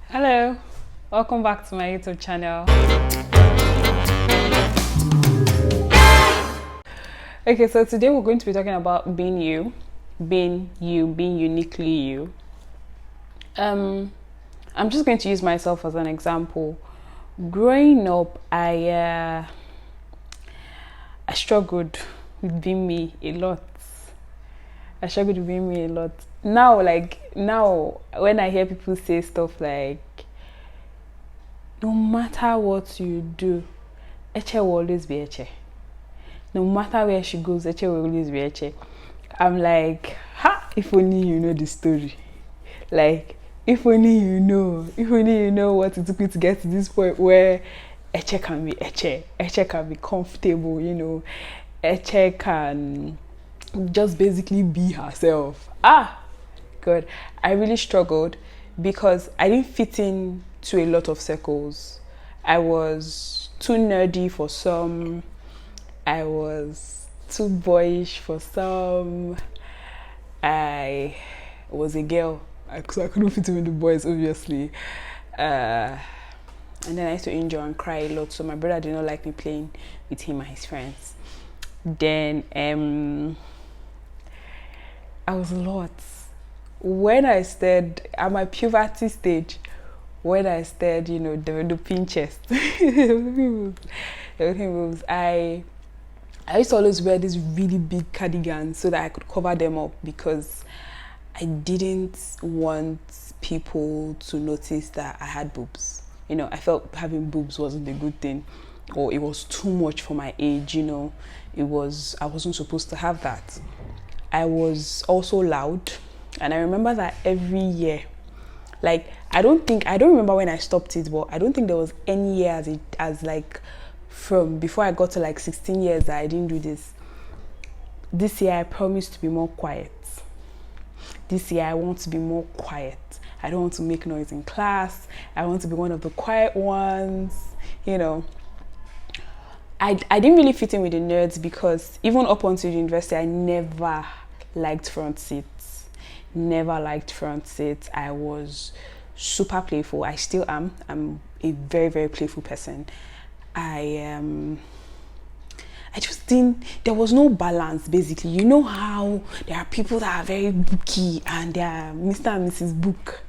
Hello, welcome back to my YouTube channel. Okay, so today we're going to be talking about being being uniquely you. I'm just going to use myself as an example. Growing up, I struggled with being me a lot. I struggled with being me a lot. Now, when I hear people say stuff like, no matter what you do, Eche will always be Eche. No matter where she goes, Eche will always be Eche. I'm like, ha! If only you know the story. Like, if only you know what it took me to get to this point where Eche can be Eche. Eche can be comfortable, Eche can just basically be herself. God, I really struggled because I didn't fit in to a lot of circles. I was too nerdy for some. I was too boyish for some. I was a girl, so I couldn't fit in with the boys, obviously. And then I used to enjoy and cry a lot, so my brother did not like me playing with him and his friends. Then I was a lot. When I started at my puberty stage, when I started, developing chest, developing boobs, I used to always wear these really big cardigans so that I could cover them up because I didn't want people to notice that I had boobs. I felt having boobs wasn't a good thing, or it was too much for my age. I wasn't supposed to have that. I was also loud, and I remember that every year, like I don't remember when I stopped it, but I don't think there was any year as from before I got to 16 years that I didn't do this. This year I promised to be more quiet. This year I want to be more quiet. I don't want to make noise in class. I want to be one of the quiet ones. I didn't really fit in with the nerds because even up until university, I never liked front seats. Never liked front seats. I was super playful. I still am. I'm a very, very playful person. I just didn't, there was no balance basically. You know how there are people that are very booky and they are Mr. and Mrs. Book.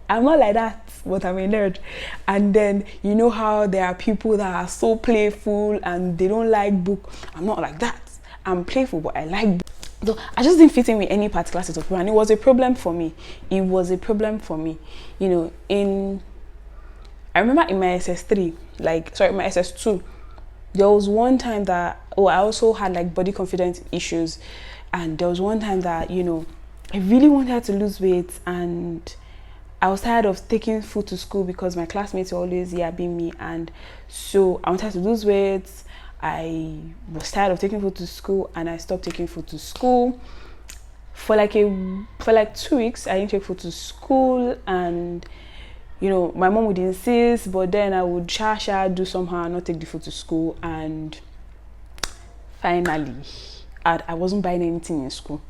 I'm not like that, but I'm a nerd. And then you know how there are people that are so playful and they don't like book. I'm not like that. I'm playful, but I like book. So I just didn't fit in with any particular set of people, and it was a problem for me. I remember in my SS3, my SS2, there was one time that I also had body confidence issues, and there was one time that I really wanted to lose weight, and I was tired of taking food to school because my classmates were always yabbing me, and so I wanted to lose weight. I was tired of taking food to school, and I stopped taking food to school. For 2 weeks, I didn't take food to school, and my mom would insist, but then I would do somehow and not take the food to school. And finally, I wasn't buying anything in school,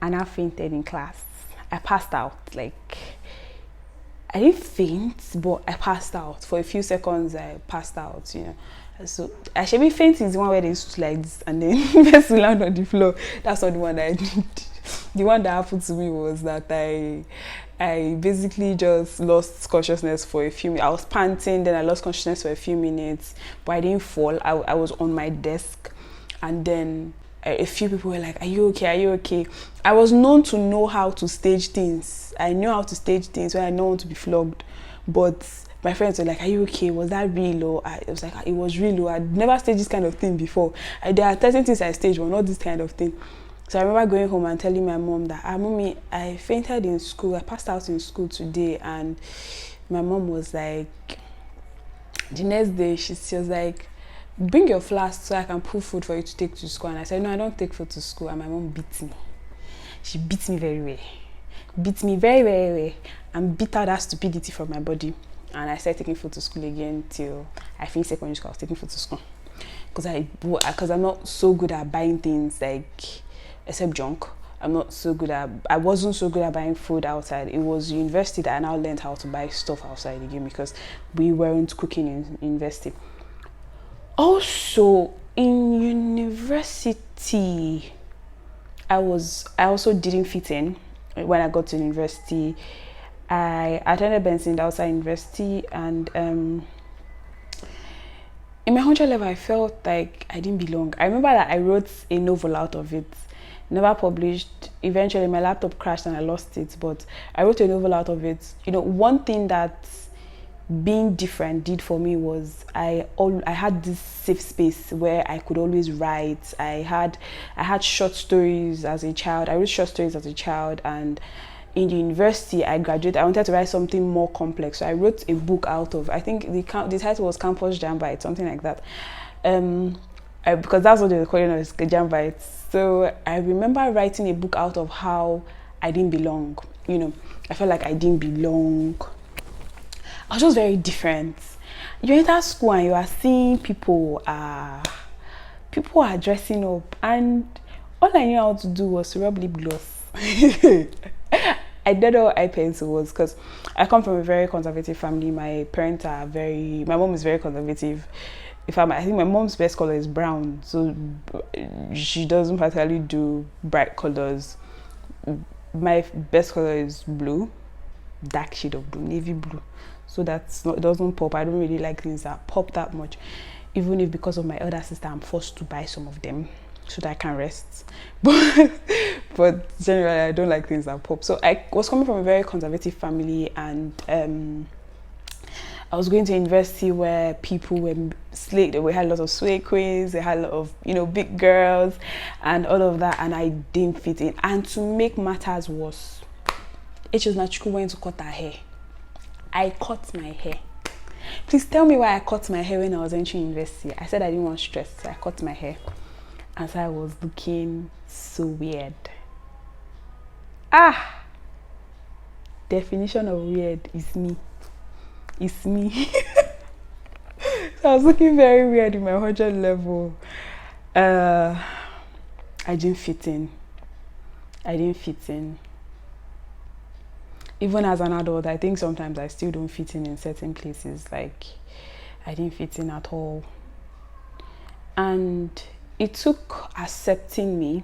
and I fainted in class. I passed out. I didn't faint, but I passed out. For a few seconds, I passed out, So I should be fainting is the one where they stood like this and then first to land on the floor. That's not the one that I did. The one that happened to me was that I basically just lost consciousness for a few minutes. I was panting, then I lost consciousness for a few minutes, but I didn't fall. I was on my desk, and then a few people were like, are you okay? Are you okay? I was known to know how to stage things. I knew how to stage things when I don't want to be flogged, but my friends were like, are you okay? Was that real? Or it was like, it was real. I'd never staged this kind of thing before. There are certain things I staged, but not this kind of thing. So I remember going home and telling my mom that, Mommy, I fainted in school. I passed out in school today. And my mom was like, the next day, she was like, bring your flask so I can put food for you to take to school. And I said, no, I don't take food to school. And my mom beat me. She beat me very well. Beat me very, very well. And beat out that stupidity from my body. And I started taking food to school again till I finished secondary school. I was taking food to school because I'm not so good at buying things except junk. I wasn't so good at buying food outside. It was university that I now learned how to buy stuff outside again, because we weren't cooking in university. Also, in university, I also didn't fit in when I got to university. I attended Benson outside university, and in my 100 level, I felt like I didn't belong. I remember that I wrote a novel out of it, never published. Eventually, my laptop crashed and I lost it, but I wrote a novel out of it. You know, one thing that being different did for me was I had this safe space where I could always write. I had short stories as a child. I wrote short stories as a child, and in the university I graduated, I wanted to write something more complex. So I wrote a book out of, I think the title was Campus Jam Bites, something like that. Because that's what they were calling us, Jam Bites. So I remember writing a book out of how I didn't belong. You know, I felt like I didn't belong. I was just very different. You enter school and you are seeing people are dressing up, and all I knew how to do was to rub lip gloss. I didn't know what eye pencil was, because I come from a very conservative family. My mom is very conservative. In fact, I think my mom's best color is brown, so she doesn't particularly do bright colors. My best color is blue, dark shade of blue, navy blue. So it doesn't pop. I don't really like things that pop that much, even if because of my elder sister I'm forced to buy some of them so that I can rest. But generally I don't like things that pop. So I was coming from a very conservative family, and I was going to university where people were slick. We had a lot of sway queens, they had a lot of, you know, big girls and all of that, and I didn't fit in. And to make matters worse, H was naturally went to cut her hair. I cut my hair. Please tell me why I cut my hair when I was entering university. I said I didn't want stress, so I cut my hair. And so I was looking so weird. Definition of weird is me. It's me. So I was looking very weird in my 100 level. I didn't fit in. Even as an adult, I think sometimes I still don't fit in certain places. Like, I didn't fit in at all. And it took accepting me.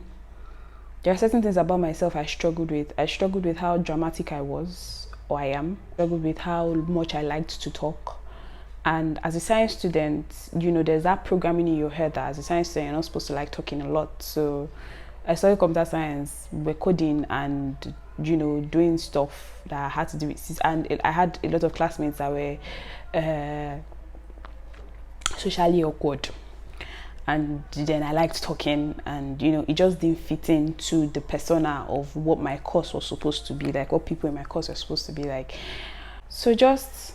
There are certain things about myself I struggled with. I struggled with how dramatic I was, or I am. I struggled with how much I liked to talk. And as a science student, you know, there's that programming in your head that as a science student, you're not supposed to like talking a lot. So I studied computer science, we're coding and, you know, doing stuff that I had to do with, and I had a lot of classmates that were socially awkward. And then I liked talking, and, you know, it just didn't fit into the persona of what my course was supposed to be like, what people in my course were supposed to be like. So just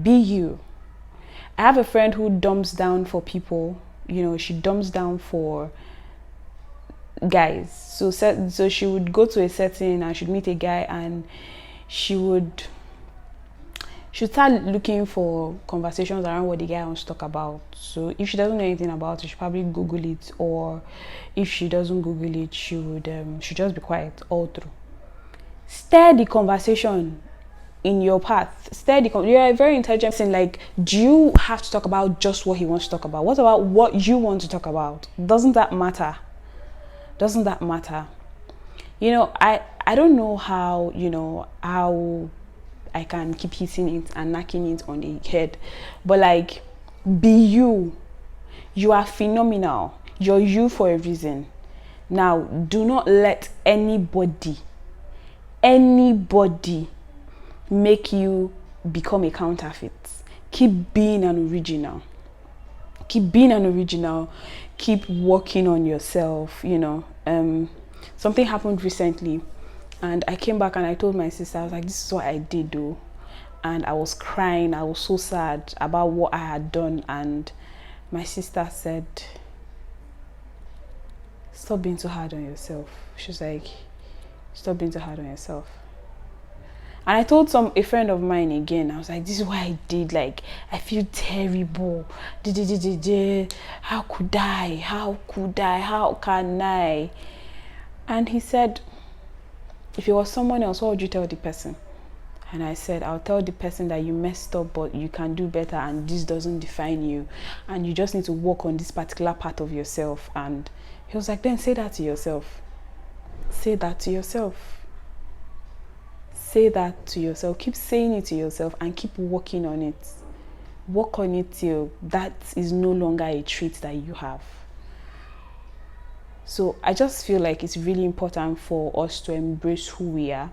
be you. I have a friend who dumps down for people, you know, she dumps down for guys. So she would go to a setting and she'd meet a guy, and she'd start looking for conversations around what the guy wants to talk about. So if she doesn't know anything about it, she'll probably Google it, or if she doesn't Google it, she'd just be quiet all through. Steer the conversation in your path. You're a very intelligent person. Like, do you have to talk about just what he wants to talk about? What about what you want to talk about? Doesn't that matter? You know, I don't know how, you know, how I can keep hitting it and knocking it on the head, but like, be you. You are phenomenal. You're you for a reason. Now, do not let anybody make you become a counterfeit. Keep being an original. Keep working on yourself. You know, something happened recently, and I came back and I told my sister, I was like, this is what I did though. And I was crying. I was so sad about what I had done. And my sister said, stop being so hard on yourself. She was like, stop being so hard on yourself. And I told a friend of mine again, I was like, this is what I did. Like, I feel terrible. How could I? How can I? And he said, if it was someone else, what would you tell the person? And I said, I'll tell the person that you messed up, but you can do better, and this doesn't define you, and you just need to work on this particular part of yourself. And he was like, then say that to yourself. Say that to yourself. Say that to yourself. Keep saying it to yourself and keep working on it. Work on it till that is no longer a trait that you have. So I just feel like it's really important for us to embrace who we are.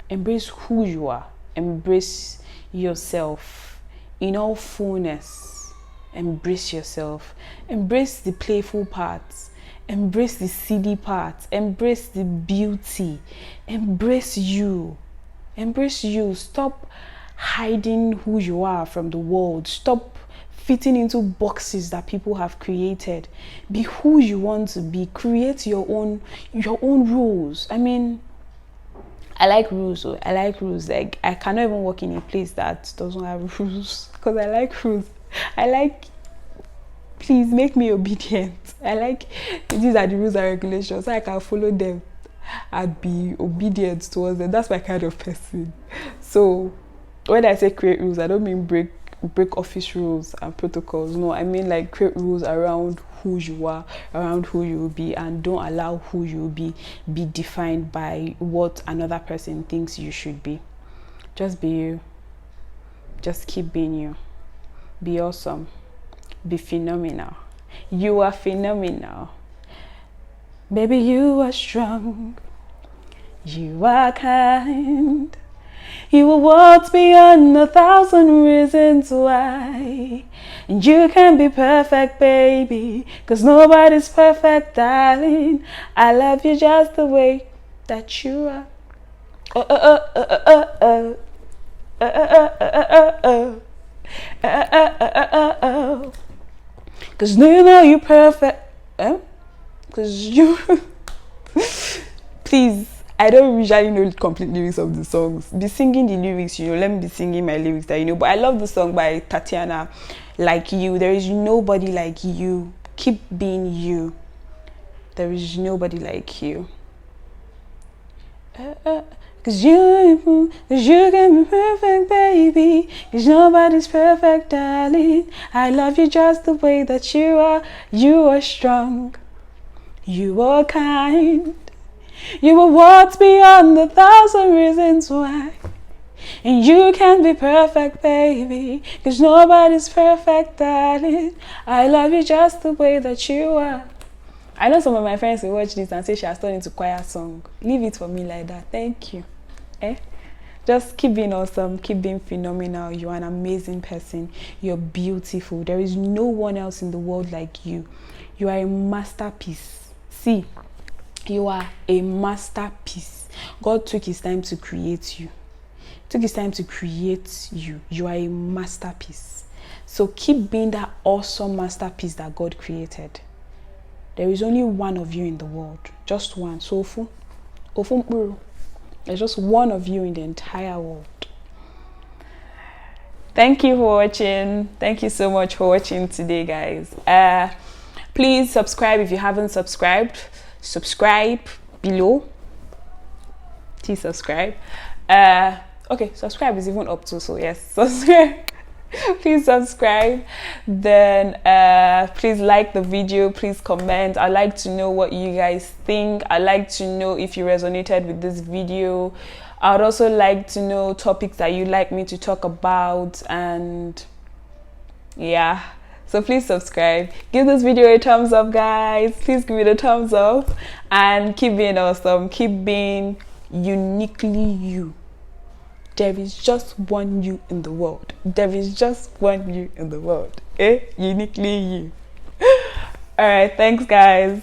Embrace who you are. Embrace yourself in all fullness. Embrace yourself. Embrace the playful parts. Embrace the silly parts. Embrace the beauty. Embrace you. Embrace you. Stop hiding who you are from the world. Stop fitting into boxes that people have created. Be who you want to be. Create your own rules. I mean, I like rules. I like rules. Like, I cannot even work in a place that doesn't have rules, because I like rules. I like, please make me obedient. I like, these are the rules and regulations, so I can follow them and be obedient towards them. That's my kind of person. So when I say create rules, I don't mean break office rules and protocols. No, I mean like create rules around who you are, around who you will be, and don't allow who you will be defined by what another person thinks you should be. Just be you. Just keep being you. Be awesome. Be phenomenal. You are phenomenal. Baby, you are strong. You are kind. You are what's beyond 1,000 reasons why. And you can be perfect, baby, 'cause nobody's perfect, darling. I love you just the way that you are. Oh, oh, oh, oh, oh, oh, oh, oh, oh, oh, oh, oh. 'Cause you know you're perfect. 'Cause you... Please, I don't usually know the complete lyrics of the songs. Be singing the lyrics, let me be singing my lyrics that But I love the song by Tatiana, Like You. There is nobody like you. Keep being you. There is nobody like you. 'Cause you can be perfect, baby. 'Cause nobody's perfect, darling. I love you just the way that you are. You are strong. You are kind. You are what's beyond 1,000 reasons why. And you can be perfect, baby. 'Cause nobody's perfect, darling. I love you just the way that you are. I know some of my friends will watch this and say she has turned into choir song. Leave it for me like that. Thank you. Just keep being awesome. Keep being phenomenal. You are an amazing person. You're beautiful. There is no one else in the world like you. You are a masterpiece. See, you are a masterpiece. God took his time to create you. Took his time to create you. You are a masterpiece. So keep being that awesome masterpiece that God created. There is only one of you in the world. Just one. Sofu. There's just one of you in the entire world. Thank you for watching. Thank you so much for watching today, guys. Please subscribe if you haven't subscribed. Subscribe below. Please subscribe. Okay, subscribe is even up to, so yes, subscribe. Please subscribe. Then please like the video. Please comment. I'd like to know what you guys think. I'd like to know if you resonated with this video. I'd also like to know topics that you'd like me to talk about, and yeah, so please subscribe. Give this video a thumbs up, guys. Please give it a thumbs up, and keep being awesome. Keep being uniquely you. There is just one you in the world. There is just one you in the world. Uniquely you. All right, thanks, guys.